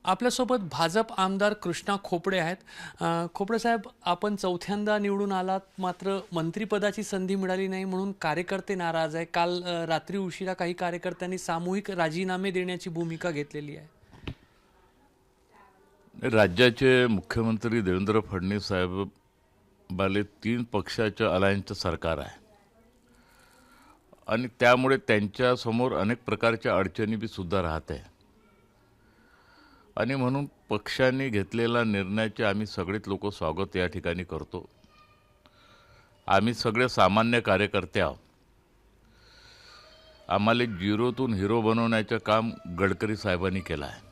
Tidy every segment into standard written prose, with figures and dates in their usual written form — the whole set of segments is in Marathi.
आपल्यासोबत भाजप आमदार कृष्णा खोपडे आहेत. खोपडे साहेब, आपण चौथ्यांदा निवडून आलात, मात्र मंत्रिपदाची संधी मिळाली नाही म्हणून कार्यकर्ते नाराज आहे. काल रात्री उशिरा काही कार्यकर्त्यांनी सामूहिक राजीनामे देण्याची भूमिका घेतलेली आहे. राज्याचे मुख्यमंत्री देवेंद्र फडणवीस साहेब बाले 3 पक्षाच्या अलायन्सचं सरकार आहे आणि त्यामुळे त्यांच्या समोर अनेक प्रकारच्या अडचणी बी सुद्धा राहते आणि म्हणून पक्षाने घेतलेला निर्णयाचे आम्ही सगळेच लोक स्वागत या ठिकाणी करतो. आम्ही सगळे सामान्य कार्यकर्ते आहोत. आम्हाला झिरोतून हिरो बनवण्याचं काम गडकरी साहेबांनी केलं आहे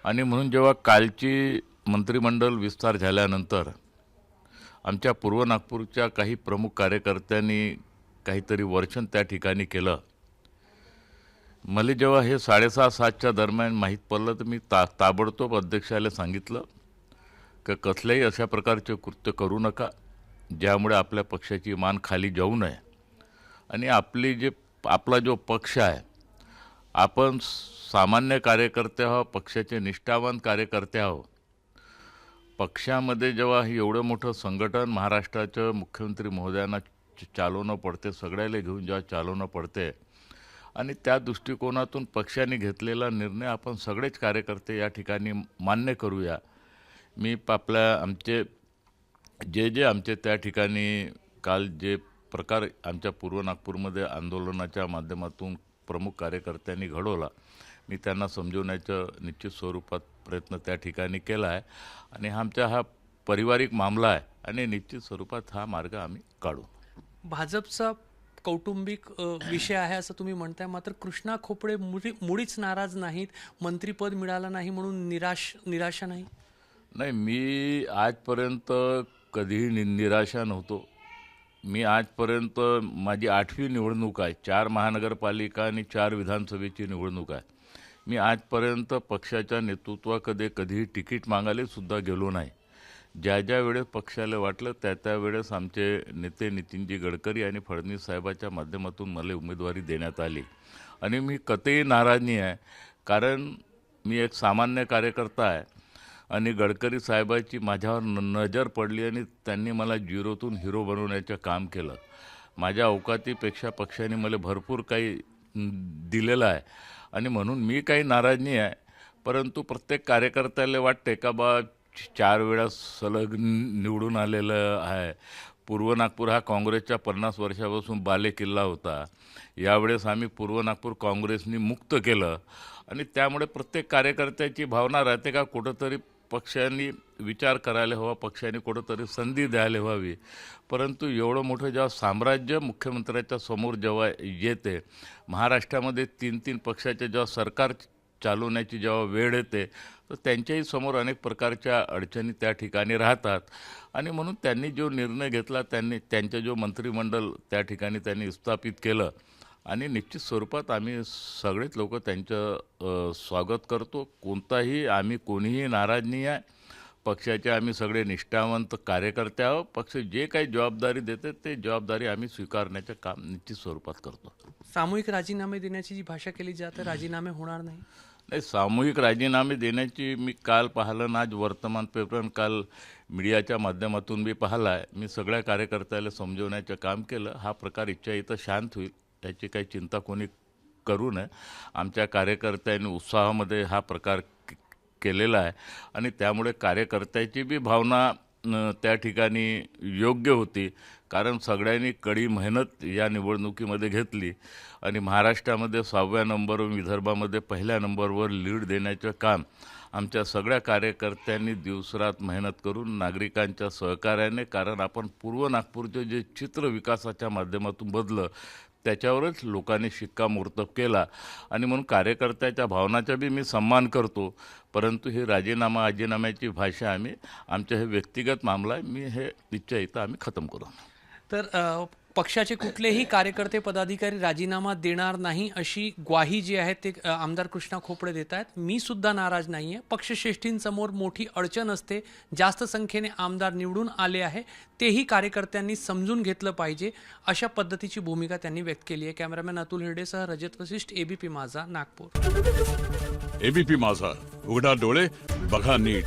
आणि म्हणून जेव्हा कालची मंत्रिमंडळ विस्तार झाल्यानंतर आमच्या पूर्व नागपूरच्या काही प्रमुख कार्यकर्त्यांनी काहीतरी वर्षन त्या ठिकाणी केलं. मला जेव्हा हे 6:30-7च्या दरम्यान माहीत पडलं तर मी ताबडतोब अध्यक्षाला सांगितलं की कसल्याही अशा प्रकारचे कृत्य करू नका ज्यामुळे आपल्या पक्षाची मान खाली जाऊ नये आणि आपला जो पक्ष आहे, आपण सामान्य कार्यकर्ते आहोत, पक्षाचे निष्ठावान कार्यकर्ते आहोत. पक्षामध्ये जेव्हा हे एवढं मोठं संघटन महाराष्ट्राचं मुख्यमंत्री महोदयांना चालवणं पडते, सगळ्याला घेऊन जेव्हा चालवणं पडते आणि त्या दृष्टिकोनातून पक्षाने घेतलेला निर्णय आपण सगळेच कार्यकर्ते या ठिकाणी मान्य करूया. मी आमचे आमचे त्या ठिकाणी काल जे प्रकार आमच्या पूर्व नागपूरमध्ये आंदोलनाच्या माध्यमातून प्रमुख कार्यकर्त्यांनी घडवला, मी त्यांना समजवण्याचं निश्चित स्वरूपात प्रयत्न त्या ठिकाणी केला आहे आणि हा पारिवारिक मामला आहे आणि निश्चित स्वरूपात हा मार्ग आम्ही काढू. भाजपचा कौटुंबिक विषय आहे असं तुम्ही म्हणताय, मात्र कृष्णा खोपडे मुळीच नाराज नाहीत. मंत्रिपद मिळालं नाही म्हणून निराशा नाही. नाही, मी आजपर्यंत कधीही निराशा नव्हतो. मी आजपर्यंत माझी 8वी निवडणूक आहे. 4 महानगरपालिका आणि 4 विधानसभेची निवडणूक आहे. मी आजपर्यंत पक्षाच्या नेतृत्वाकडे कधीही तिकीट मागायला सुद्धा गेलो नाही. ज्या वेळेस पक्षाला वाटलं त्या वेळेस आमचे नेते नितीनजी गडकरी आणि फडणवीस साहेबाच्या माध्यमातून मला उमेदवारी देण्यात आली आणि मी कधीही नाराज नाही आहे. कारण मी एक सामान्य कार्यकर्ता आहे आणि गडकरी साहेबाची माझ्यावर नजर पडली आणि त्यांनी मला झिरोतून हिरो बनवण्याचं काम केलं. माझ्या अवकातीपेक्षा पक्षाने मला भरपूर काही दिलेलं आहे आणि म्हणून मी काही नाराज नाही आहे. परंतु प्रत्येक कार्यकर्त्याला वाटते का 4 वेळा सलग निवडून आलेलं आहे. पूर्व नागपूर हा काँग्रेसच्या 50 वर्षापासून बालेकिल्ला होता. यावेळेस आम्ही पूर्व नागपूर काँग्रेसनी मुक्त केलं आणि त्यामुळे प्रत्येक कार्यकर्त्याची भावना राहते का कुठंतरी पक्षांनी विचार करायला हवा, पक्षाने कुठंतरी संधी द्यायला हवी. परंतु एवढं मोठं जेव्हा साम्राज्य मुख्यमंत्र्याच्या समोर जेव्हा येते, महाराष्ट्रामध्ये 3 पक्षाचे जेव्हा सरकार चालवण्याची जेव्हा वेळ येते तर त्यांच्याही समोर अनेक प्रकारच्या अडचणी त्या ठिकाणी राहतात आणि म्हणून त्यांनी जो निर्णय घेतला, त्यांचं जो मंत्रिमंडळ त्या ठिकाणी त्यांनी स्थापित केलं आणि निश्चित स्वरूपात आम्ही सगळेच लोक त्यांचं स्वागत करतो. आम्ही कोणीही नाराज नाही आहे. पक्षाचे आम्ही सगळे निष्ठावंत कार्यकर्ते आहोत. पक्ष जे काही जबाबदारी देते ते जबाबदारी आम्ही स्वीकारण्याचं काम निश्चित स्वरूपात करतो. सामूहिक राजीनामे देण्याची जी भाषा केली जाते, राजीनामे होणार नाही. नाही, सामूहिक राजीनामे देण्याची मी काल पाहिलं ना, आज वर्तमानपत्र काल मीडियाच्या माध्यमातून मी पाहिलं आहे. मी सगळ्या कार्यकर्त्याला समजवण्याचं काम केलं. हा प्रकार इच्छा इथं शांत होईल याची काही चिंता कोणी करू नये. आमच्या कार्यकर्त्यांनी उत्साहामध्ये हा प्रकार केलेला आहे आणि त्यामुळे कार्यकर्त्याची बी भावना त्या ठिकाणी योग्य होती. कारण सगळ्यांनी कडी मेहनत या निवडणुकीमध्ये घेतली आणि महाराष्ट्रामध्ये 6व्या नंबरवर, विदर्भामध्ये 1ल्या नंबरवर लीड देण्याचं काम आमच्या सगळ्या कार्यकर्त्यांनी दिवसरात मेहनत करून नागरिकांच्या सहकार्याने, कारण आपण पूर्व नागपूरचे जे चित्र विकासाच्या माध्यमातून बदलं त्याच्यावरच लोकांनी शिक्कामोर्तब केला आणि म्हणून कार्यकर्त्याच्या भावनाचा बी मी सन्मान करतो. परंतु हे राजीनाम्याची भाषा आमच्या हे व्यक्तिगत मामला आहे. मी हे इच्छा इथं आम्ही खतम करू. तर पक्षाचे कुठलेही कार्यकर्ते पदाधिकारी राजीनामा देणार नाही अशी ग्वाही जी आहे ते आमदार कृष्णा खोपडे देत आहेत. मी सुद्धा नाराज नाही आहे. पक्षश्रेष्ठींसमोर मोठी अडचण असते. जास्त संख्येने आमदार निवडून आले आहे, तेही कार्यकर्त्यांनी समजून घेतलं पाहिजे, अशा पद्धतीची भूमिका त्यांनी व्यक्त केली आहे. कॅमेरामॅन अतुल हिरडेसह रजत वशिष्ठ, एबीपी माझा, नागपूर. एबीपी माझा उघडा डोळे बघा नीट.